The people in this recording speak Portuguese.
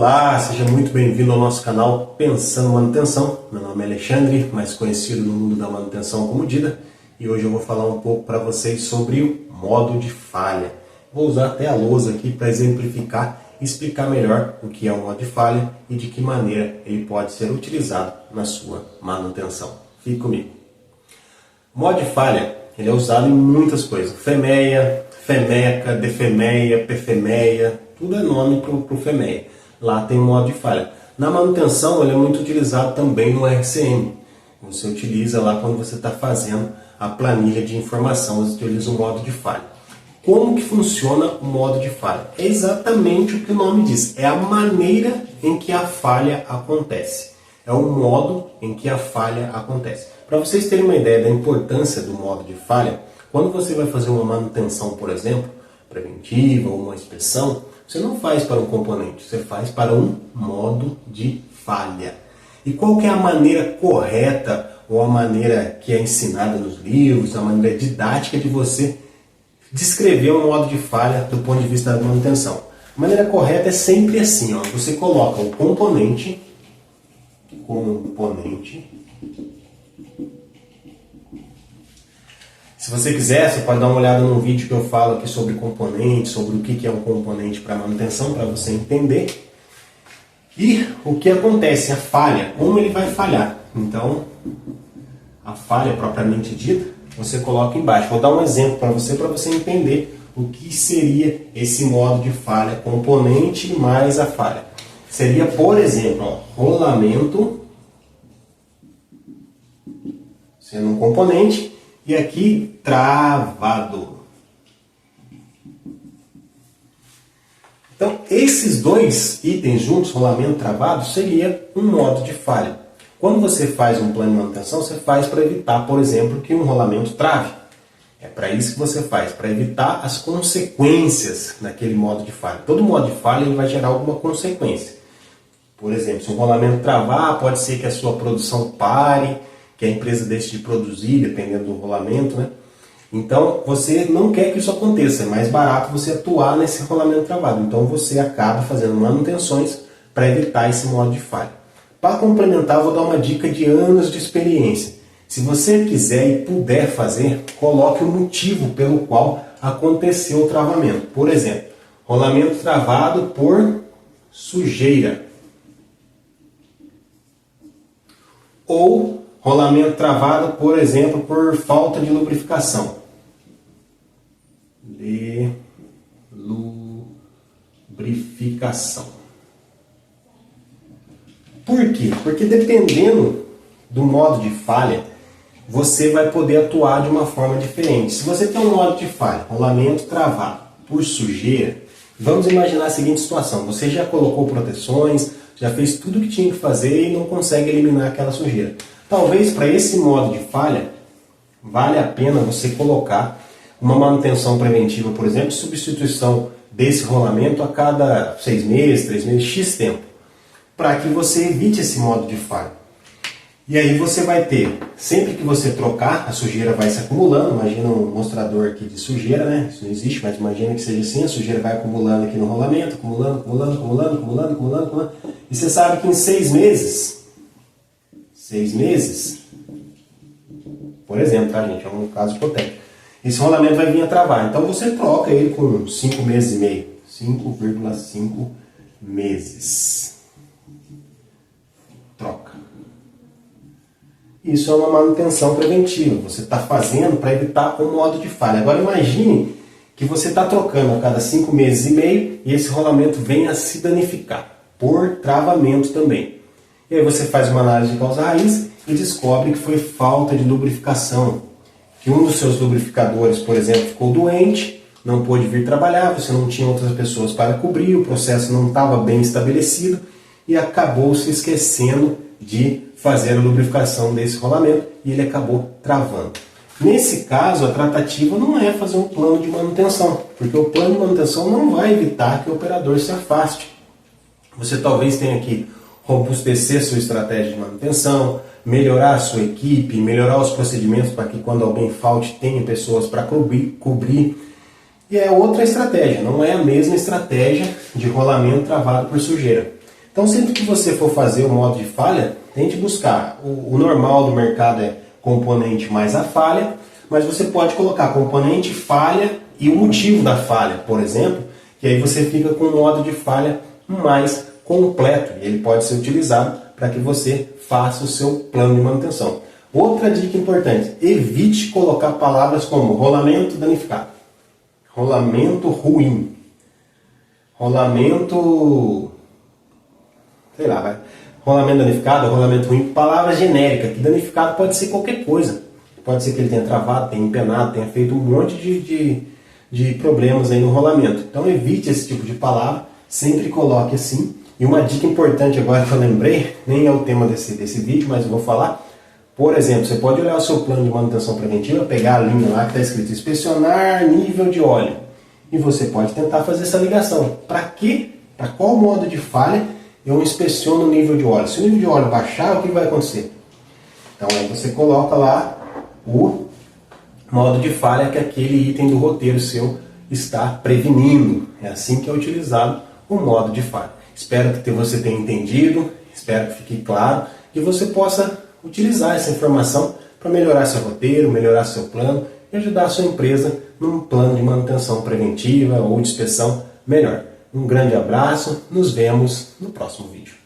Olá, seja muito bem-vindo ao nosso canal Pensando Manutenção. Meu nome é Alexandre, mais conhecido no mundo da manutenção como Dida, e hoje eu vou falar um pouco para vocês sobre o modo de falha. Vou usar até a lousa aqui para exemplificar e explicar melhor o que é o modo de falha e de que maneira ele pode ser utilizado na sua manutenção. Fique comigo. O modo de falha ele é usado em muitas coisas. FEMEA, FEMECA, DFEMEA, PFEMEA, tudo é nome para o FEMEA. Lá tem o modo de falha. Na manutenção ele é muito utilizado também no RCM. Você utiliza lá quando você está fazendo a planilha de informação, você utiliza o modo de falha. Como que funciona o modo de falha? É exatamente o que o nome diz. É a maneira em que a falha acontece. É o modo em que a falha acontece. Para vocês terem uma ideia da importância do modo de falha, quando você vai fazer uma manutenção, por exemplo, preventiva ou uma inspeção, você não faz para um componente, você faz para um modo de falha. E qual que é a maneira correta ou a maneira que é ensinada nos livros, a maneira didática de você descrever um modo de falha do ponto de vista da manutenção? A maneira correta é sempre assim, ó, você coloca o componente. Se você quiser, você pode dar uma olhada no vídeo que eu falo aqui sobre componentes, sobre o que é um componente para manutenção, para você entender. E o que acontece, a falha, como ele vai falhar. Então, a falha propriamente dita, você coloca embaixo. Vou dar um exemplo para você entender o que seria esse modo de falha, componente mais a falha. Seria, por exemplo, ó, rolamento, sendo um componente, e aqui travado. Então, esses dois itens juntos, rolamento e travado, seria um modo de falha. Quando você faz um plano de manutenção, você faz para evitar, por exemplo, que um rolamento trave. É para isso que você faz, para evitar as consequências daquele modo de falha. Todo modo de falha ele vai gerar alguma consequência. Por exemplo, se um rolamento travar, pode ser que a sua produção pare, que a empresa deixe de produzir, dependendo do rolamento, né? Então, você não quer que isso aconteça, é mais barato você atuar nesse rolamento travado. Então, você acaba fazendo manutenções para evitar esse modo de falha. Para complementar, eu vou dar uma dica de anos de experiência. Se você quiser e puder fazer, coloque o motivo pelo qual aconteceu o travamento. Por exemplo, rolamento travado por sujeira. Ou rolamento travado, por exemplo, por falta de lubrificação. Lubrificação. Por quê? Porque dependendo do modo de falha, você vai poder atuar de uma forma diferente. Se você tem um modo de falha, rolamento travado por sujeira, vamos imaginar a seguinte situação. Você já colocou proteções, já fez tudo o que tinha que fazer e não consegue eliminar aquela sujeira. Talvez para esse modo de falha, vale a pena você colocar uma manutenção preventiva, por exemplo, substituição desse rolamento a cada 6 meses, 3 meses, X tempo, para que você evite esse modo de falha. E aí você vai ter, sempre que você trocar, a sujeira vai se acumulando. Imagina um mostrador aqui de sujeira, né? Isso não existe, mas imagina que seja assim, a sujeira vai acumulando aqui no rolamento, acumulando. E você sabe que em 6 meses, por exemplo, tá, gente? É um caso hipotético. Esse rolamento vai vir a travar. Então você troca ele com 5 meses e meio. 5,5 meses. Troca. Isso é uma manutenção preventiva. Você está fazendo para evitar o modo de falha. Agora imagine que você está trocando a cada 5 meses e meio e esse rolamento vem a se danificar por travamento também. E aí você faz uma análise de causa raiz e descobre que foi falta de lubrificação. Que um dos seus lubrificadores, por exemplo, ficou doente, não pôde vir trabalhar, você não tinha outras pessoas para cobrir, o processo não estava bem estabelecido e acabou se esquecendo de fazer a lubrificação desse rolamento e ele acabou travando. Nesse caso, a tratativa não é fazer um plano de manutenção, porque o plano de manutenção não vai evitar que o operador se afaste. Você talvez tenha que robustecer sua estratégia de manutenção, melhorar a sua equipe, melhorar os procedimentos para que quando alguém falte tenha pessoas para cobrir. E é outra estratégia, não é a mesma estratégia de rolamento travado por sujeira. Então sempre que você for fazer o modo de falha, tente buscar. O normal do mercado é componente mais a falha, mas você pode colocar componente, falha e o motivo da falha, por exemplo, que aí você fica com um modo de falha mais completo e ele pode ser utilizado para que você faça o seu plano de manutenção. Outra dica importante, evite colocar palavras como rolamento danificado, rolamento ruim, rolamento, sei lá, rolamento danificado, rolamento ruim, palavras genéricas, que danificado pode ser qualquer coisa. Pode ser que ele tenha travado, tenha empenado, tenha feito um monte de problemas aí no rolamento. Então evite esse tipo de palavra, sempre coloque assim. E uma dica importante agora que eu lembrei, nem é o tema desse vídeo, mas eu vou falar. Por exemplo, você pode olhar o seu plano de manutenção preventiva, pegar a linha lá que está escrito inspecionar nível de óleo. E você pode tentar fazer essa ligação. Para quê? Para qual modo de falha eu inspeciono o nível de óleo? Se o nível de óleo baixar, o que vai acontecer? Então aí você coloca lá o modo de falha que aquele item do roteiro seu está prevenindo. É assim que é utilizado o modo de falha. Espero que você tenha entendido, espero que fique claro e você possa utilizar essa informação para melhorar seu roteiro, melhorar seu plano e ajudar a sua empresa num plano de manutenção preventiva ou de inspeção melhor. Um grande abraço, nos vemos no próximo vídeo.